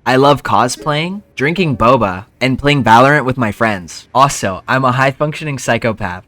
I love cosplaying, drinking boba, and playing Valorant with my friends. Also, I'm a high-functioning psychopath.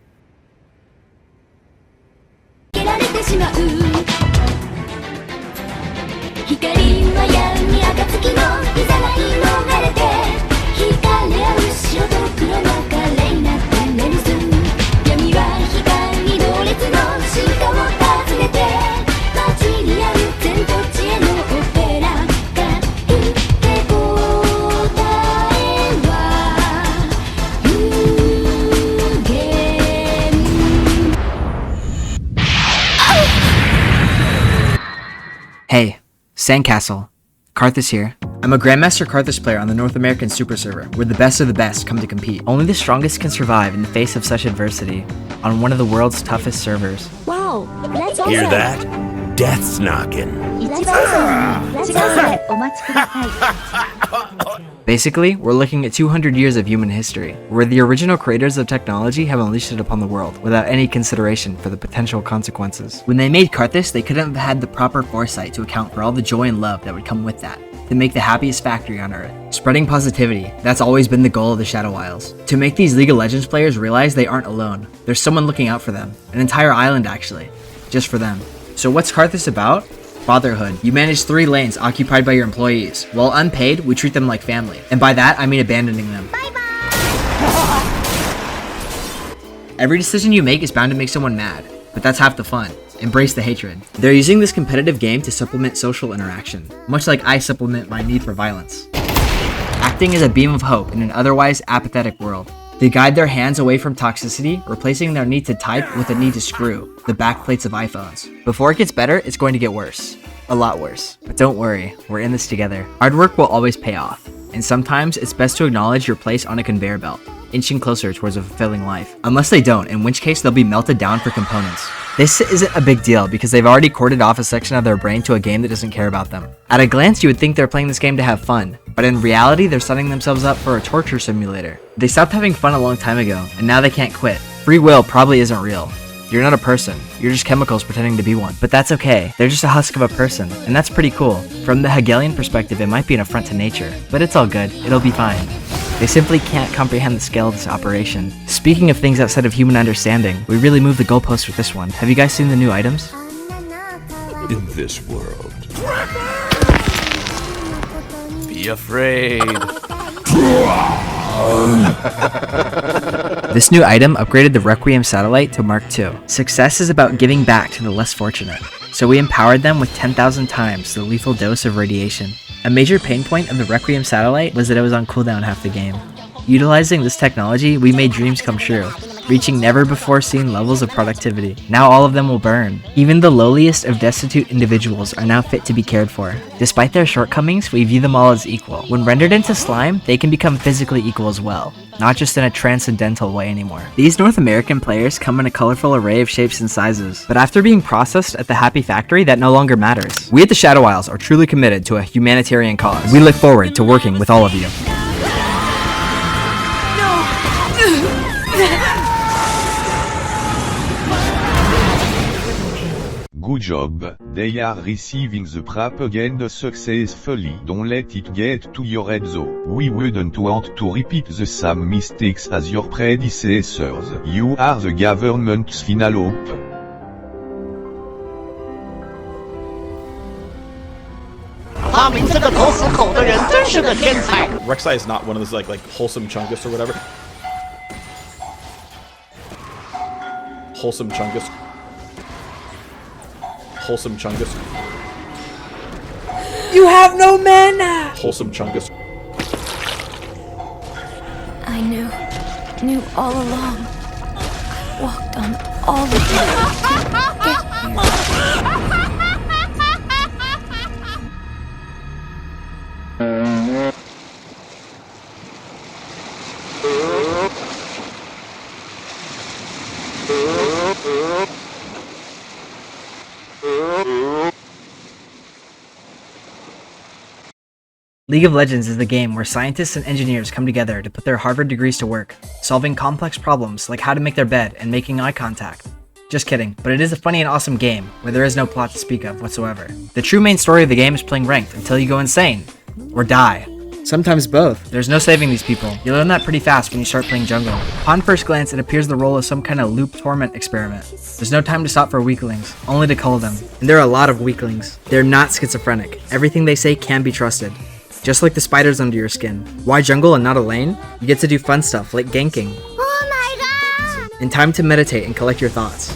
Hey, Sandcastle. Karthus here. I'm a Grandmaster Karthus player on the North American Super Server, where the best of the best come to compete. Only the strongest can survive in the face of such adversity on one of the world's toughest servers. Wow, that's awesome. Hear that? Death's knocking. Basically, we're looking at 200 years of human history, where the original creators of technology have unleashed it upon the world without any consideration for the potential consequences. When they made Karthus, they couldn't have had the proper foresight to account for all the joy and love that would come with that, to make the happiest factory on Earth. Spreading positivity, that's always been the goal of the Shadow Isles. To make these League of Legends players realize they aren't alone. There's someone looking out for them. An entire island, actually. Just for them. So what's Karthus about? Fatherhood. You manage 3 lanes occupied by your employees. While unpaid, we treat them like family. And by that, I mean abandoning them. Bye-bye. Every decision you make is bound to make someone mad, but that's half the fun. Embrace the hatred. They're using this competitive game to supplement social interaction, much like I supplement my need for violence. Acting as a beam of hope in an otherwise apathetic world. They guide their hands away from toxicity, replacing their need to type with a need to screw the backplates of iPhones. Before it gets better, it's going to get worse. A lot worse. But don't worry, we're in this together. Hard work will always pay off, and sometimes it's best to acknowledge your place on a conveyor belt, inching closer towards a fulfilling life. Unless they don't, in which case they'll be melted down for components. This isn't a big deal because they've already corded off a section of their brain to a game that doesn't care about them. At a glance, you would think they're playing this game to have fun, but in reality, they're setting themselves up for a torture simulator. They stopped having fun a long time ago, and now they can't quit. Free will probably isn't real. You're not a person, you're just chemicals pretending to be one. But that's okay, they're just a husk of a person, and that's pretty cool. From the Hegelian perspective, it might be an affront to nature, but it's all good, it'll be fine. They simply can't comprehend the scale of this operation. Speaking of things outside of human understanding, we really moved the goalpost with this one. Have you guys seen the new items? In this world. Be afraid. This new item upgraded the Requiem satellite to Mark II. Success is about giving back to the less fortunate, so we empowered them with 10,000 times the lethal dose of radiation. A major pain point of the Requiem satellite was that it was on cooldown half the game. Utilizing this technology, we made dreams come true, reaching never-before-seen levels of productivity. Now all of them will burn. Even the lowliest of destitute individuals are now fit to be cared for. Despite their shortcomings, we view them all as equal. When rendered into slime, they can become physically equal as well, not just in a transcendental way anymore. These North American players come in a colorful array of shapes and sizes, but after being processed at the Happy Factory, that no longer matters. We at the Shadow Isles are truly committed to a humanitarian cause. We look forward to working with all of you. Good job, they are receiving the propaganda successfully. Don't let it get to your head though. We wouldn't want to repeat the same mistakes as your predecessors. You are the government's final hope. Rek'Sai is not one of those like wholesome chungus or whatever. Wholesome chungus. Wholesome chungus. You have no mana! Wholesome chungus. I knew all along. Walked on all the way to get here. League of Legends is the game where scientists and engineers come together to put their Harvard degrees to work, solving complex problems like how to make their bed and making eye contact. Just kidding, but it is a funny and awesome game, where there is no plot to speak of whatsoever. The true main story of the game is playing ranked until you go insane. or die. Sometimes both. There's no saving these people. You learn that pretty fast when you start playing jungle. Upon first glance, it appears the role is some kind of loop torment experiment. There's no time to stop for weaklings, only to cull them. And there are a lot of weaklings. They're not schizophrenic. Everything they say can be trusted. Just like the spiders under your skin. Why jungle and not a lane? You get to do fun stuff like ganking. Oh my god! And time to meditate and collect your thoughts.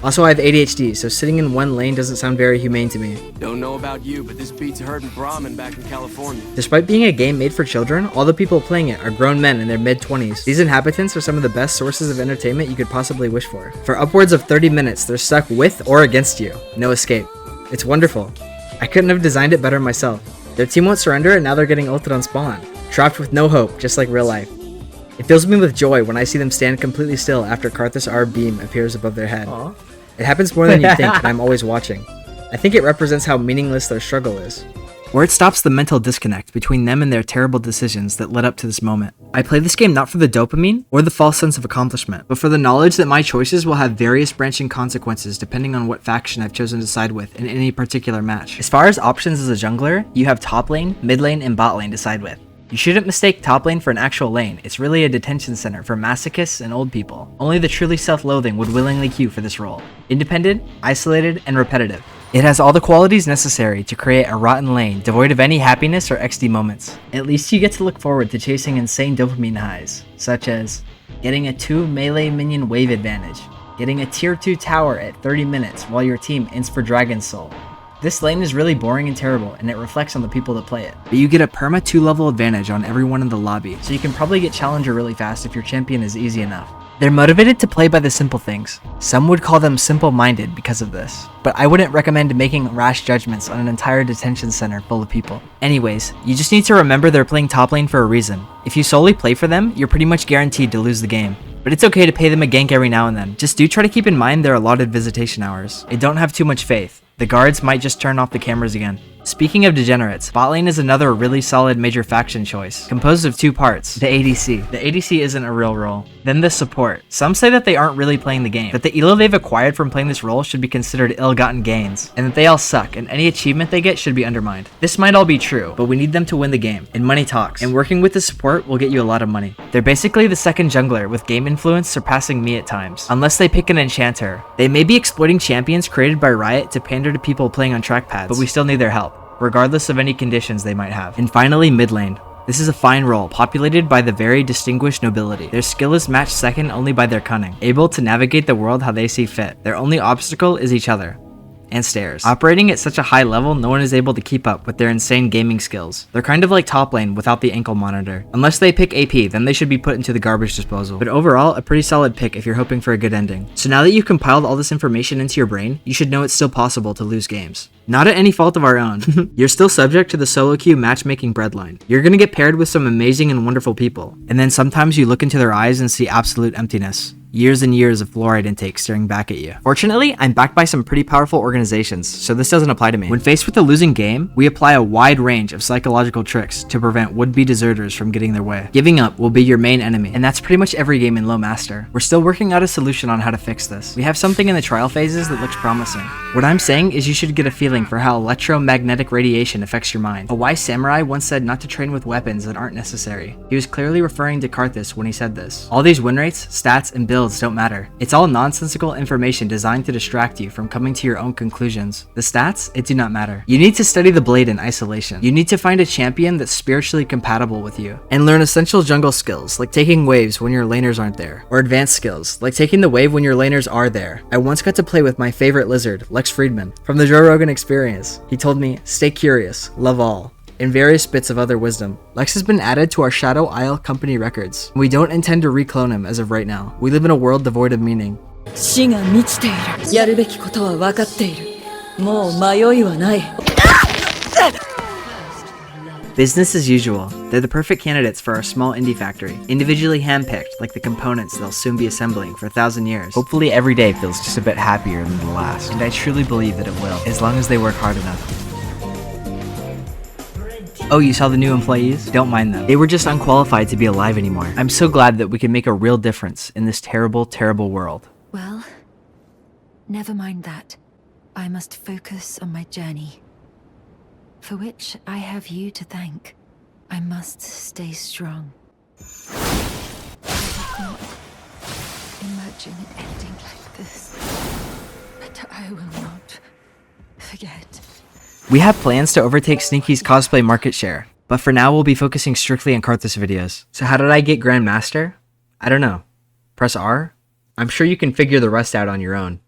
Also, I have ADHD, so sitting in one lane doesn't sound very humane to me. Don't know about you, but this beats herding Brahmin back in California. Despite being a game made for children, all the people playing it are grown men in their mid-20s. These inhabitants are some of the best sources of entertainment you could possibly wish for. For upwards of 30 minutes, they're stuck with or against you. No escape. It's wonderful. I couldn't have designed it better myself. Their team won't surrender, and now they're getting ulted on spawn. Trapped with no hope, just like real life. It fills me with joy when I see them stand completely still after Karthus' R beam appears above their head. Aww. It happens more than you think, and I'm always watching. I think it represents how meaningless their struggle is. Where it stops the mental disconnect between them and their terrible decisions that led up to this moment. I play this game not for the dopamine or the false sense of accomplishment, but for the knowledge that my choices will have various branching consequences depending on what faction I've chosen to side with in any particular match. As far as options as a jungler, you have top lane, mid lane, and bot lane to side with. You shouldn't mistake top lane for an actual lane. It's really a detention center for masochists and old people. Only the truly self-loathing would willingly queue for this role. Independent, isolated, and repetitive. It has all the qualities necessary to create a rotten lane devoid of any happiness or XD moments. At least you get to look forward to chasing insane dopamine highs, such as getting a 2 melee minion wave advantage, getting a tier 2 tower at 30 minutes while your team ints for Dragon's Soul. This lane is really boring and terrible, and it reflects on the people that play it. But you get a perma 2 level advantage on everyone in the lobby, so you can probably get Challenger really fast if your champion is easy enough. They're motivated to play by the simple things. Some would call them simple-minded because of this, but I wouldn't recommend making rash judgments on an entire detention center full of people. Anyways, you just need to remember they're playing top lane for a reason. If you solely play for them, you're pretty much guaranteed to lose the game. But it's okay to pay them a gank every now and then. Just do try to keep in mind their allotted visitation hours. And don't have too much faith. The guards might just turn off the cameras again. Speaking of degenerates, bot lane is another really solid major faction choice, composed of 2 parts. The ADC. The ADC isn't a real role. Then the support. Some say that they aren't really playing the game, that the elo they've acquired from playing this role should be considered ill-gotten gains, and that they all suck, and any achievement they get should be undermined. This might all be true, but we need them to win the game, and money talks, and working with the support will get you a lot of money. They're basically the second jungler, with game influence surpassing me at times, unless they pick an enchanter. They may be exploiting champions created by Riot to pander to people playing on trackpads, but we still need their help, regardless of any conditions they might have. And finally, mid lane. This is a fine role, populated by the very distinguished nobility. Their skill is matched second only by their cunning, able to navigate the world how they see fit. Their only obstacle is each other. And stairs. Operating at such a high level, no one is able to keep up with their insane gaming skills. They're kind of like top lane without the ankle monitor. Unless they pick AP, then they should be put into the garbage disposal. But overall, a pretty solid pick if you're hoping for a good ending. So now that you've compiled all this information into your brain, you should know it's still possible to lose games. Not at any fault of our own. You're still subject to the solo queue matchmaking breadline. You're gonna get paired with some amazing and wonderful people. And then sometimes you look into their eyes and see absolute emptiness. Years and years of fluoride intake staring back at you. Fortunately, I'm backed by some pretty powerful organizations, so this doesn't apply to me. When faced with a losing game, we apply a wide range of psychological tricks to prevent would-be deserters from getting their way. Giving up will be your main enemy, and that's pretty much every game in Low Master. We're still working out a solution on how to fix this. We have something in the trial phases that looks promising. What I'm saying is you should get a feeling for how electromagnetic radiation affects your mind. A wise samurai once said not to train with weapons that aren't necessary. He was clearly referring to Karthus when he said this. All these win rates, stats, and builds don't matter. It's all nonsensical information designed to distract you from coming to your own conclusions. The stats, it do not matter. You need to study the blade in isolation. You need to find a champion that's spiritually compatible with you, and learn essential jungle skills, like taking waves when your laners aren't there, or advanced skills, like taking the wave when your laners are there. I once got to play with my favorite lizard, Lex Friedman, from the Joe Rogan Experience. He told me, stay curious, love all, and various bits of other wisdom. Lex has been added to our Shadow Isle company records. We don't intend to reclone him as of right now. We live in a world devoid of meaning. 死が満ちている。やるべきことは分かっている。もう迷いはない。 Business as usual. They're the perfect candidates for our small indie factory. Individually handpicked, like the components they'll soon be assembling for 1,000 years. Hopefully every day feels just a bit happier than the last. And I truly believe that it will, as long as they work hard enough. Oh, you saw the new employees? Don't mind them. They were just unqualified to be alive anymore. I'm so glad that we can make a real difference in this terrible, terrible world. Well, never mind that. I must focus on my journey. for which I have you to thank. I must stay strong. I did not imagine it ending like this, but I will not forget. We have plans to overtake Sneaky's cosplay market share, but for now we'll be focusing strictly on Karthus videos. So how did I get Grandmaster? I don't know. Press R? I'm sure you can figure the rest out on your own.